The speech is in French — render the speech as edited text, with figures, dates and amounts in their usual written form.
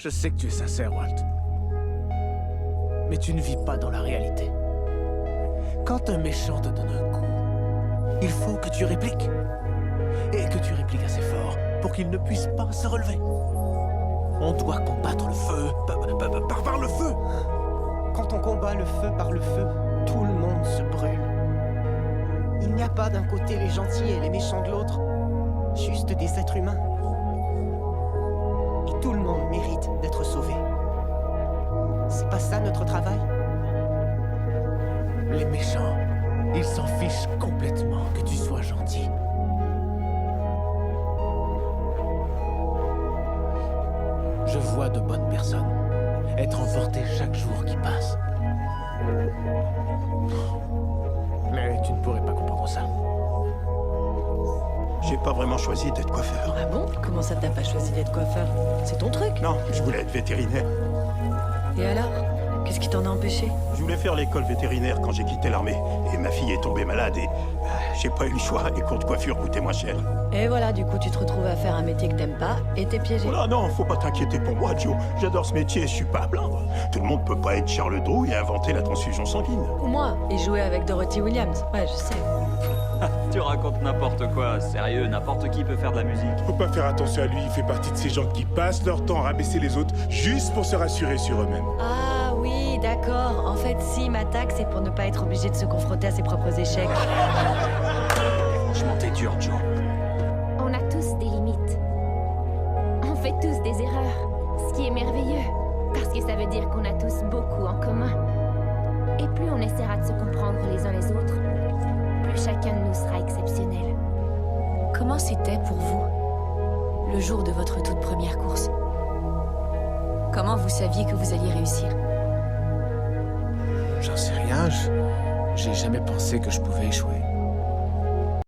Je sais que tu es sincère, Walt. Mais tu ne vis pas dans la réalité. Quand un méchant te donne un coup, il faut que tu répliques. Et que tu répliques assez fort pour qu'il ne puisse pas se relever. On doit combattre le feu par le feu. Quand on combat le feu par le feu, tout le monde se brûle. Il n'y a pas d'un côté les gentils et les méchants de l'autre, juste des êtres humains. Et tout le monde mérite d'être sauvé. C'est pas ça notre travail? Les méchants, ils s'en fichent complètement que tu sois gentil. Je vois de bonnes personnes être emportées chaque jour qui passe. Mais tu ne pourrais pas comprendre ça. J'ai pas vraiment choisi d'être coiffeur. Ah bon? Comment ça t'as pas choisi d'être coiffeur? C'est ton truc? Non, je voulais être vétérinaire. Et alors? Qu'est-ce qui t'en a empêché? Je voulais faire l'école vétérinaire quand j'ai quitté l'armée. Et ma fille est tombée malade et j'ai pas eu le choix. Les cours de coiffure coûtaient moins cher. Et voilà, du coup, tu te retrouves à faire un métier que t'aimes pas et t'es piégé. Oh là, non, faut pas t'inquiéter pour moi, Joe. J'adore ce métier, je suis pas à plaindre. Tout le monde peut pas être Charles Drouin et inventer la transfusion sanguine. Ou moi, et jouer avec Dorothy Williams. Ouais, je sais. Tu racontes n'importe quoi, sérieux, n'importe qui peut faire de la musique. Faut pas faire attention à lui, il fait partie de ces gens qui passent leur temps à rabaisser les autres juste pour se rassurer sur eux-mêmes. Ah oui, d'accord. En fait, s'il m'attaque, c'est pour ne pas être obligé de se confronter à ses propres échecs. Franchement, t'es dur, Joe. On a tous des limites. On fait tous des erreurs, ce qui est merveilleux, parce que ça veut dire qu'on a tous beaucoup en commun. Et plus on essaiera de se comprendre les uns les autres, plus chacun de nous sera exceptionnel. Comment c'était pour vous, le jour de votre toute première course? Comment vous saviez que vous alliez réussir? J'en sais rien, j'ai jamais pensé que je pouvais échouer.